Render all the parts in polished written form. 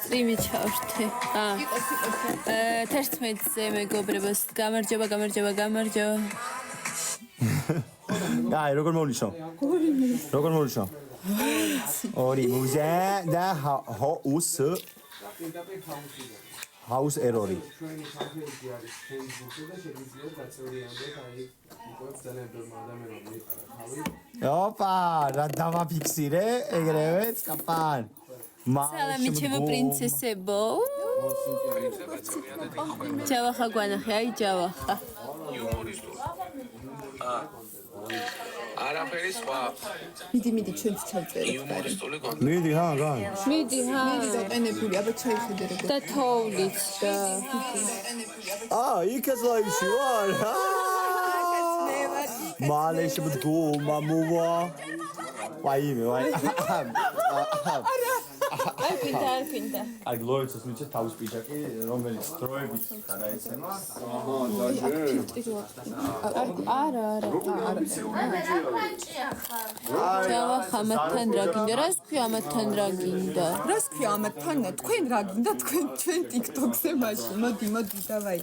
სტრიმი ჩავრთე. 11-ზე მეგობრებოს გამარჯობა. აი, როგორ მოვნიშნო? ორი მუზე და house error. Opa, რა დავაფიქსირე, ეგრევე კაპან. სალამი ჩემო პრინცესებო. ჯავახა გვანახე, აი ჯავახა. არაფერი სხვა. მიდი ჩვენც ჩავწერეთ. მიდი რა. მიდი დაყენებული, აბა ჩაიხედე როგორ. და თოვლით და იქაც ლაივში ვარ. მალე შემდგო მამოვა. ვაიმე. არ ფინდა. აი გლორიცას მიჩა თავის პიჯაკი, რომელიც დროებით გადაეცემა. ჯავახა მათთან რა გინდა? რას ქვია მათთან რა გინდა? რას ქვია ამათთან? თქვენ რა გინდა? თქვენ ჩვენ TikTok-ზე მაშინ. მოდი, დავაი.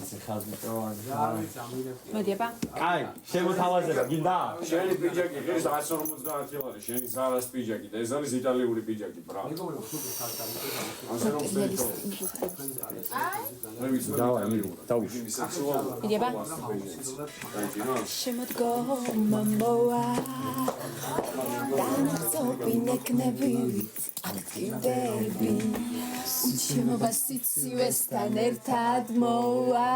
ასე ხაზი პროვანსა. მოდი აბა. აი, შემოთავაზება გინდა? შენი პიჯაკი ღირს 150 ლარი, შენი ზარას პიჯაკი და ეს არის იტალიური პიჯაკი, ბრა. დავუშვი. მიდი აბა. შემოდგო მამოა. განცობინეკნებით აქტივდები. შემოვასიცივესთან ერთად მოვა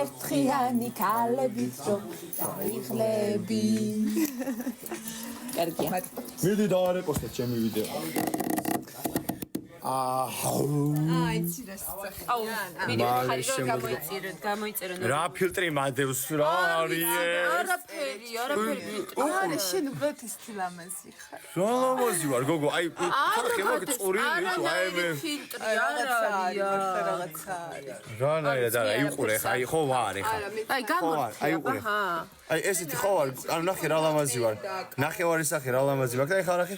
ერთხიანი ქალებით რომ დაიღლები. კარგია. მიდი დავარეპოსტე ჩემი ვიდეო. იცი რა სწახი. მიდი ხარი რომ გამოიწერო. რა ფილტრი მადევს რა არიე? არაფერი. არა, შენ უბრალოდ ის თილამაზი ხარ. რა ლამაზი ვარ გოგო, აი ხარხი მაგ წური ვიყო, აი მე ფილტრი არაა. რაღაცა არის. რა ნაირად არა, იყურე ხა, აი ხო ვარ ხა. აი გამორჩა. აი იყურე. აი ესეთი ხო ვარ, ანუ ნახე რა ლამაზი ვარ. ნახევარი სახე რა ლამაზი ვარ, და აი ხარახი.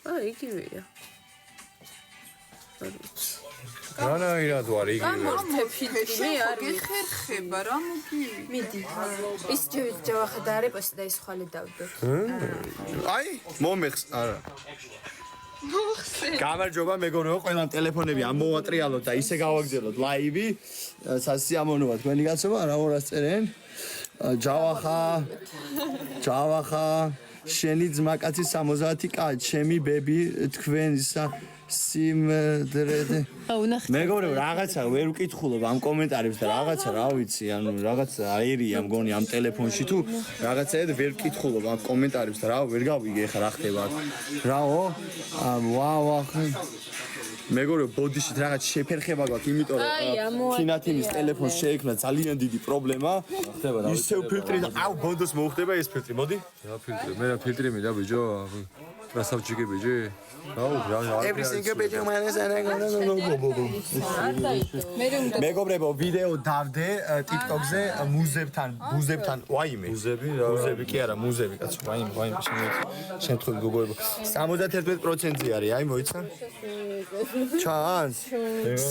იგივეა. რა ნაირად ვარ იგივე. გამორჩა ფილტრი მე არ გეხერხება რა მოგი. მიდი. ის ჯავახა და არეპოსტა და ის ხვალე დავდოთ. აი მომეხს არა. გამარჯობა მეგობრებო, ყველა ტელეფონები ამოვატრიალოთ და ისე გავაგზავნოთ ლაივი. სასიამოვნოა თქვენი გაცნობა, რა ორას წერენ? ჯავახა შენი ძმაკაცი 70 კაც, ჩემი ბები თქვენისა სიმდრედე. მეგობრებო, რაღაცა ვერ ვკითხულობ ამ კომენტარებს და რაღაცა რა ვიცი, ანუ რაღაცა აერია მგონი ამ ტელეფონში თუ რაღაცა ვერ ვკითხულობ ამ კომენტარებს და რა ვერ გავიგე ხა რა ხდება აქ. რაო? ვაუ. მეგობრებო, ბოდიშით რაღაც შეფერხება გვაქვს, იმიტომ რომ თინათინის ტელეფონს შეექმნა ძალიან დიდი პრობლემა. ხდება რა. ისევ ფილტრი და აუ ბონდოს მოხდება ეს ფილტრი, მოდი. რა ფილტრი? მე რა ფილტრი მინდა ბიჭო? რასავჭიკე ბიჭი? Everything ბიჭო მაინც მეგობრებო, ვიდეო დავდე TikTok-ზე მუზებთან, ვაიმე. მუზები კი არა, მუზები კაცო, ვაიმე შემთხვევით გოგოებო. 71%-ზე არის, აი მოიცა? ჩანს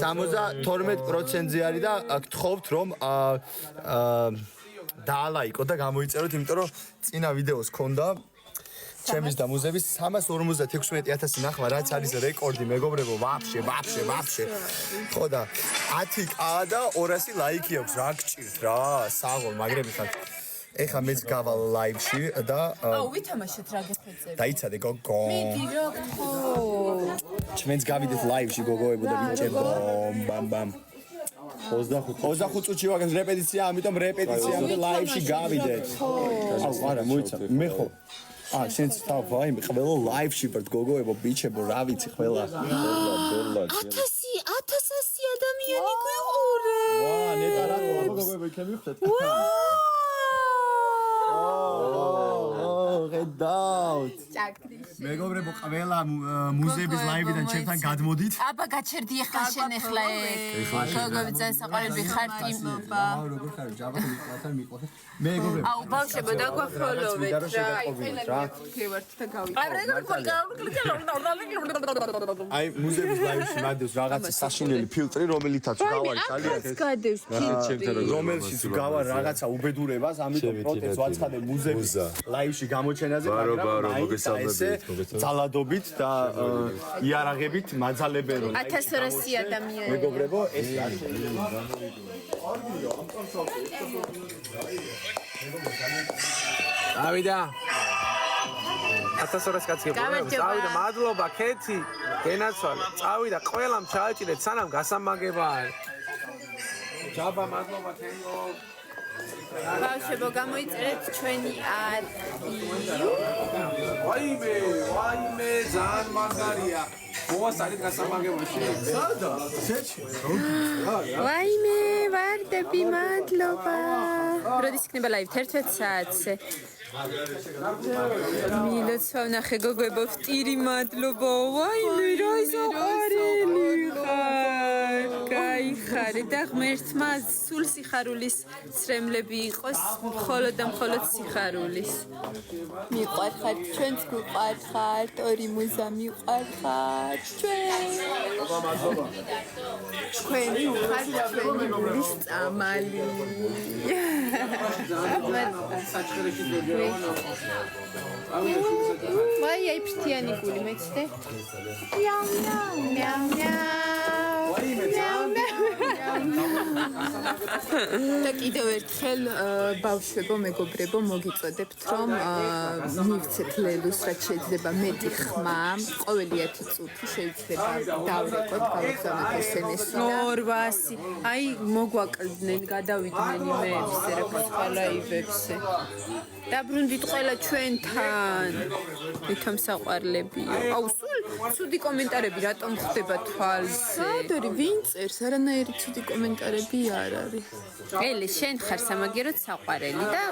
72%-ზე არის და გთხოვთ რომ დაალაიკო და გამოიწეროთ, იმიტომ რომ წინა ვიდეოს ქონდა ჩემის და მუზების 356,000 ნახვა, რაც არის რეკორდი, მეგობრებო, ვაფშე. ხო და 10k და 200 ლაიკი აქვს, რა გჭირთ რა, საღოლ, მაგრები ხარ. ეხა მეც გავალ ლაივში და ვითამაშეთ რა გეხვეწები. დაიცადე გოგო. მიდი რა გქო. ჩვენც გავიდეთ ლაივში გოგოებო და ბიჭებო, ბამ. 25 წუთში ვაგებს რეპეტიცია, ამიტომ რეპეტიციამდე ლაივში გავიდეთ. აუ, არა, მოიცა. მე ხო შენც თავი ყველა ლაივში ვარ გოგოებო, ბიჭებო, რა ვიცი ყველა. 1000 ადამიანი გვიყურე. ვა, ნეტა რა გოგოებო იქნები ხვდეთ. ხედავთ. მეგობრებო, ყველა მუზეების ლაივიდან ჩემთან გადმოდით. აბა გაჩერდი ახლა შენ ახლა გოგოები ძალიან საყვარელი ხარ ტიმობა. როგორ ხარ? ჯაბა მიყვართ. მეგობრებო. აუ ბავშვებო დაგვაფოლოვეთ რა. გევართ და გავი. აი მუზეების ლაივში მადოს რაღაცა საშინელი ფილტრი, რომელიცაც გავარი ძალიან გადევს რომელშიც გავარ რაღაცა უბედურებას, ამიტომ პროტესტს ვაცხადებ მუზეების ლაივში გამოჩენაზე, მაგრამ ესე ძალადობით და იარაღებით მაძალებენ რომ 1200 ადამიანი. მეგობრებო, ეს არის ავიდა 1200 კაცი წავიდა მადლობა ქეთი გენაცვალე წავიდა ყველამ ჩააჭირეთ სანამ გასამაგება არის ჯაბა მადლობა თენგო ბავშვებო გამოიწერეთ ჩვენი ვაიმე ძალიან მაგარია მოასწარეთ გასამაგებაში სადა ვაიმე ვარდები მადლობა როდის იქნება ლაივ 11 საათზე მილოცვა ნახე გოგოებო ვტირი მადლობა ვაიმე რა საყვარელი ხარ გაიხარე და ღმერთმა სულ სიხარულის ცრემლები იყოს მხოლოდ და მხოლოდ სიხარულის მიყვარხართ ჩვენც გვიყვარხართ ორი მუზა მიყვარხართ ჩვენი უხართ ჩვენი გულის წამალი ვაი აი ფრთიანი გული მეცდე მიაუ მიაუ მიაუ და კიდევ ერთხელ ბავშვებო მეგობრებო მოგიწოდებთ რომ მივცეთ ლელუს რაც შეიძლება მეტი ხმა ყოველი 10 წუთი შეიძლება დავრეკოთ გავაგზავნოთ SMS-ი 200 აი მოგვაკლდნენ გადავიდნენ იმეებზე რა ფასხალაივებზე დაბრუნდით ყველა ჩვენთან ვითომ საყვარლებიო აუ სულ ცუდი კომენტარები რატომ ხდება თვალზე საადორი ვინ წერს არანაირი ცუდი კომენტარები არ არის ელი შენ ხარ სამაგეროდ საყვარელი და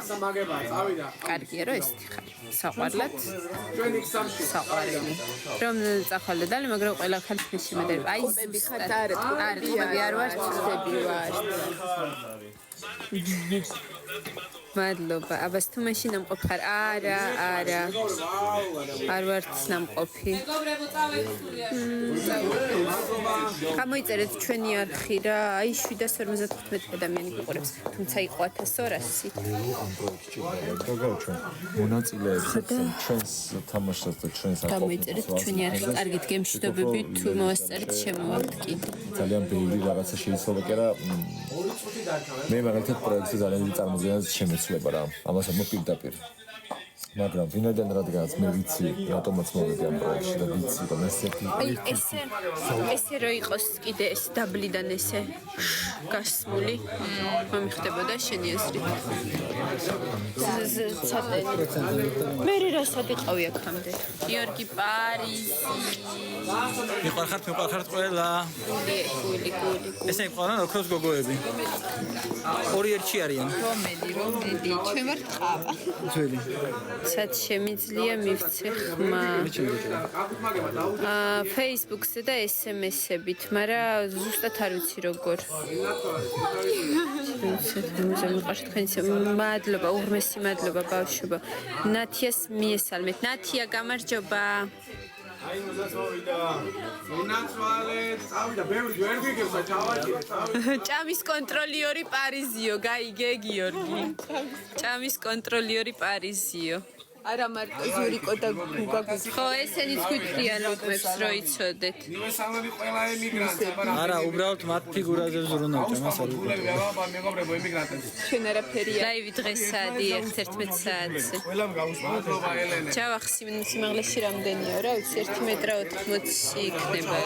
კარგია რომ ეს ხარ საყვარლად საყვარელი რომ წახვალ და დალი მაგრამ ყველა ხალხი შემედები აი ტუბები ხარ არა ტუბები არ ვარ ტუბები ვარ მადლობა აბას თუ მაშინ ნამყოფ ხარ არა არ ვართ ნამყოფი გამოიწერეთ ჩვენი არხი რა აი 755 ადამიანი გიყურებს თუმცა იყო 1200 მონაწილეებს ჩვენს თამაშს და ჩვენს გამოიწერეთ ჩვენი არხი კარგით გემშვიდობები თუ მოვასწარეთ შემოვართ კიდე ძალიან ბევრი რაღაცა შეიძლება კი არა მე მაგალითად პროექტზე ძალიან დიდი წარმოდგენას შემეცვლება რა ამასაც მოპირდაპირ მაგრამ ვინაიდან რადგანაც მე ვიცი რატომაც მოვედი ამ პროექტში და ვიცი რომ ესე რო იყოს კიდე ეს დაბლიდან ესე გასმული მომიხდებოდა შენი აზრით მე რასაც იყავი აქამდე გიორგი პარიზი მიყვარხართ ყველა გული ესე იყვარან ოქროს გოგოები ორი ერთში არიან რომელი ჩვენ ვარ ყავა ძველი სად შემიძლია მივცე ხმა Facebook-ზე და SMS-ებით, მაგრამ ზუსტად არ ვიცი როგორ. მადლობა, უღმესი მადლობა ბავშვებო. ნათიას მიესალმეთ. ნათია, გამარჯობა. აი მოსაწოვიდა მონაცვალეთ წავიდა ბევრი ვერ გიგებსა ჩავაჭირე ჭამის კონტროლიორი პარიზიო გაიგე გიორგი ჭამის კონტროლიორი პარიზიო არა მარტო ზურიკო და გუგა ხო ესენიც გვიტყვიან როკმებს რო იცოდეთ ნიმესალები ყველა ემიგრანტი არა უბრალოდ მათ ფიგურაზე ზრუნავ ჭამას არ მეგობრებო ემიგრანტები ჩვენ არაფერია ლაივი დღეს საათი 11 საათზე ყველამ გაუსმადლობა ელენე ჯავახი სიმაღლეში რამდენია რა ვიცი 1 მეტრა 80 იქნება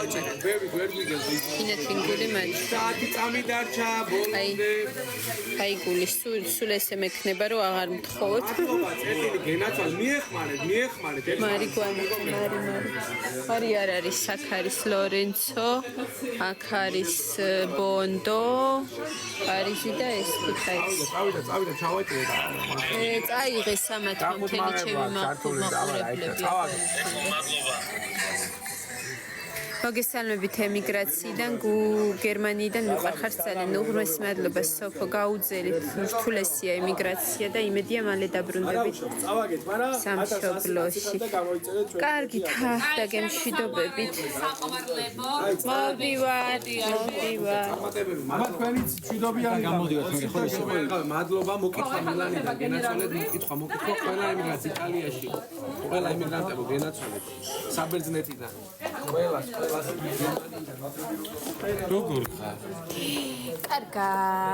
ბევრი ვერ გიგებსა ინეთინგული მაჩი საათი წამი დარჩა ბოლომდე აი გული სულ ესე მექნება რომ აღარ მთხოვოთ მადლობა წერტილი გენაცვალე მიეხმარეთ. მარი არ არის აქ არის ლორენცო, აქ არის ბონდო, პარიზი და ეს ქუთაისი. წავიდა ჩავაიტირე და წაიღეს ამათ მთელი ჩემი მაყურებლები. მოგესალმებით ემიგრაციიდან, გერმანიიდან მიყვარხარ ძალიან. უღრმესი მადლობა სოფო, გაუძელით. რთულესია ემიგრაცია და იმედია მალე დაბრუნდებით სამშობლოში. კარგით, და გემშვიდობებით. მოდივარ. მამა თქვენიც მშვიდობიანი გამოდივართ მე ხო ისე. მადლობა მოკითხა მილანიდან გენაცვალეთ მოკითხა ყველა ემიგრანტ იტალიაში ყველა ემიგრანტებო გენაცვალეთ საბერძნეთიდან ყველას როგორ ხარ? კარგად.